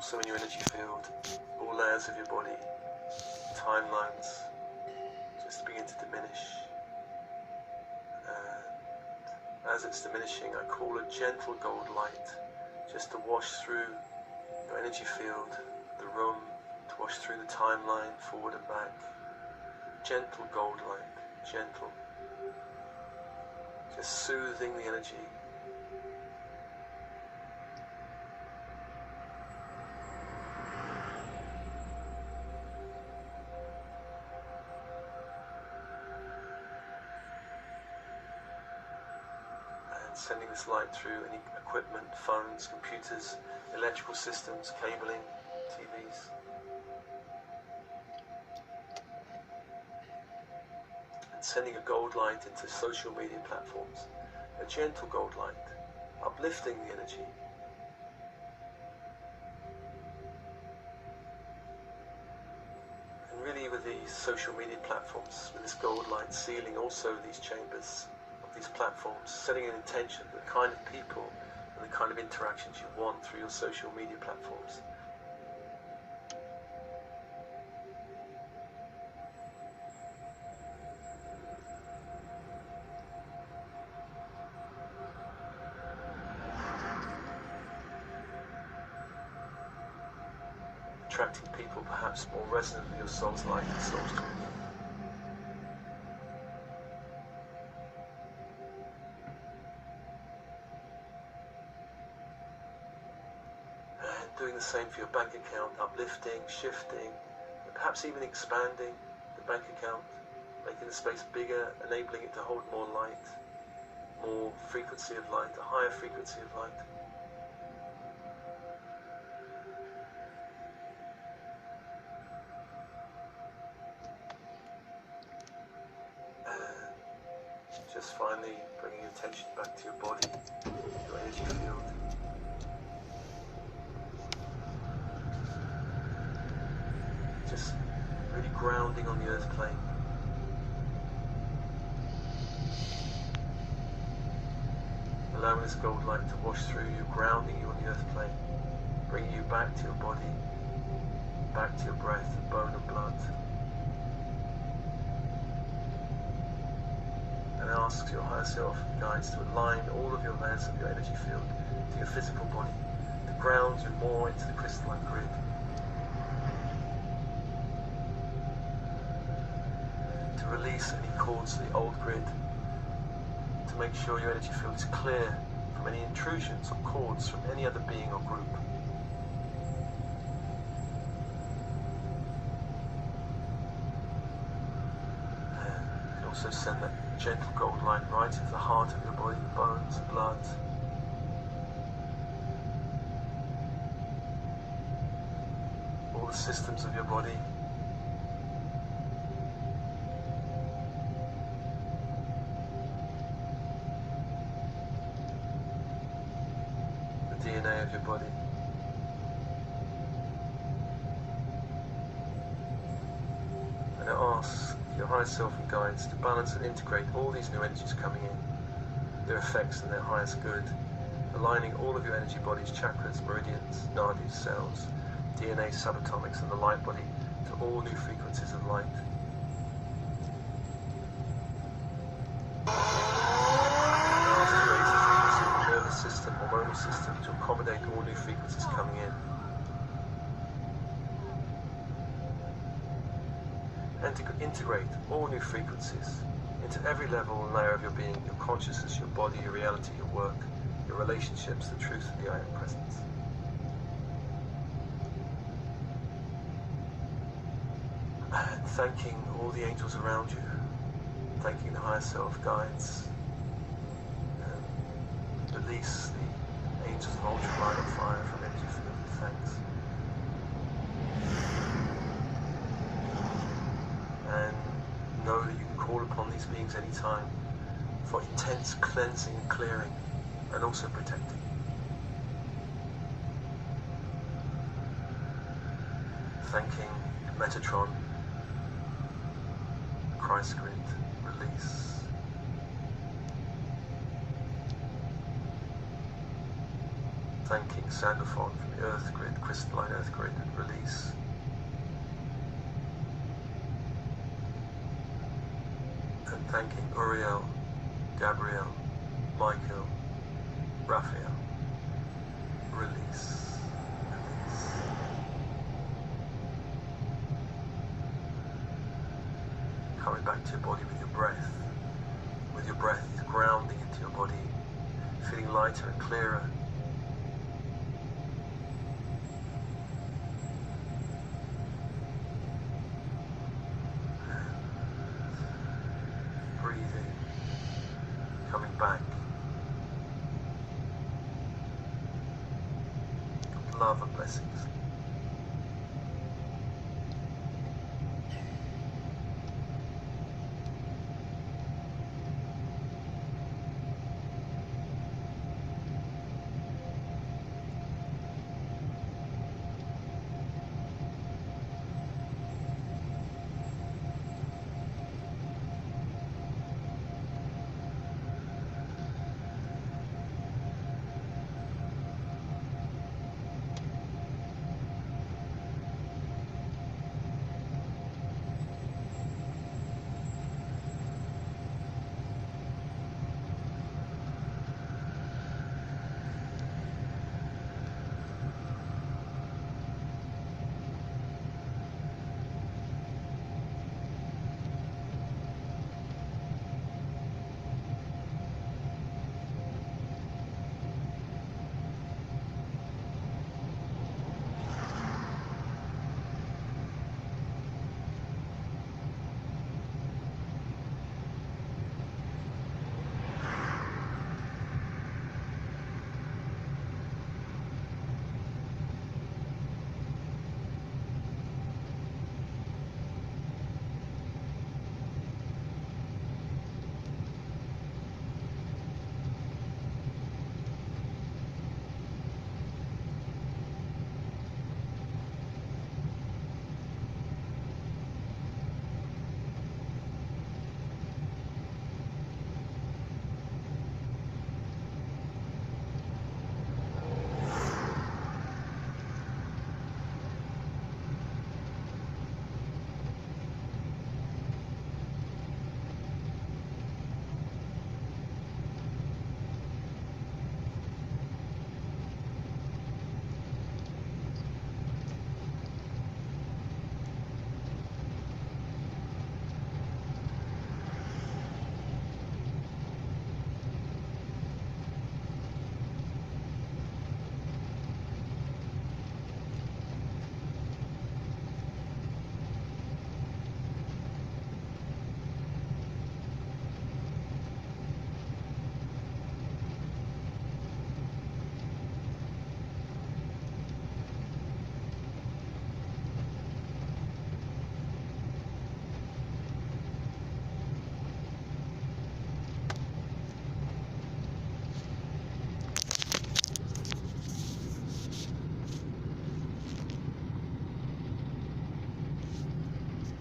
also in your energy field, all layers of your body, timelines, just begin to diminish. And as it's diminishing, I call a gentle gold light just to wash through your energy field, the room, to wash through the timeline, forward and back. Gentle gold light, gentle. Just soothing the energy. And sending this light through any equipment, phones, computers, electrical systems, cabling, TVs. And sending a gold light into social media platforms. A gentle gold light, uplifting the energy. And really with these social media platforms, with this gold light sealing also these chambers of these platforms, setting an intention, the kind of people and the kind of interactions you want through your social media platforms. Attracting people perhaps more resonant with your soul's light and soul's truth. And doing the same for your bank account, uplifting, shifting, and perhaps even expanding the bank account, making the space bigger, enabling it to hold more light, more frequency of light, a higher frequency of light. Just finally bringing attention back to your body, your energy field. Just really grounding on the earth plane. Allowing this gold light to wash through you, grounding you on the earth plane, bringing you back to your body, back to your breath, bone and blood. And ask your higher self guides to align all of your layers of your energy field to your physical body, to ground you more into the crystalline grid. To release any cords to the old grid, to make sure your energy field is clear from any intrusions or cords from any other being or group. And also send that gentle gold light right into the heart of your body, bones, blood. All the systems of your body. The DNA of your body. And it asks your higher self and guides to balance and integrate all these new energies coming in, their effects and their highest good, aligning all of your energy bodies, chakras, meridians, nadis, cells, DNA, subatomics and the light body to all new frequencies of light. And ask to raise the frequency of the nervous system, hormonal system to accommodate all new frequencies coming in. And to integrate all new frequencies into every level and layer of your being, your consciousness, your body, your reality, your work, your relationships, the truth of the I Am Presence. And thanking all the angels around you, thanking the higher self guides, and release the angels of ultraviolet fire from energy field with thanks. And know that you can call upon these beings anytime for intense cleansing and clearing and also protecting. Thanking Metatron, Christ Grid, release. Thanking Sandalphon from the Earth Grid, crystalline Earth Grid, release. And thanking Uriel, Gabriel, Michael, Raphael, release, release. Coming back to your body with your breath grounding into your body, feeling lighter and clearer. Breathing, coming back. Love and blessings.